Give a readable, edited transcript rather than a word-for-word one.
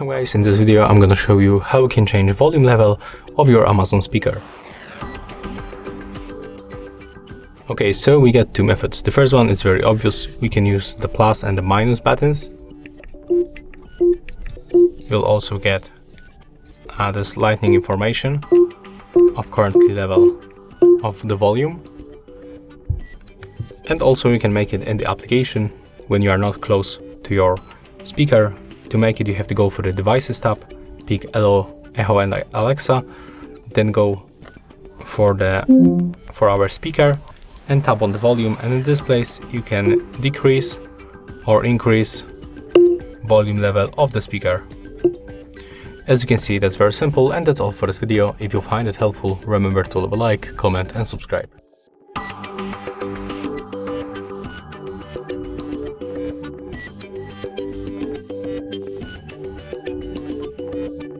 Welcome guys, in this video I'm gonna show you how you can change volume level of your Amazon speaker. Okay, so we get two methods. The first one is very obvious. We can use the plus and the minus buttons. We'll also get this lightning information of currently level of the volume. And also you can make it in the application when you are not close to your speaker. To make it, you have to go for the devices tab, pick Echo and Alexa, then go for our speaker and tap on the volume, and in this place you can decrease or increase volume level of the speaker. As you can see, that's very simple, and that's all for this video. If you find it helpful, remember to leave a like, comment and subscribe.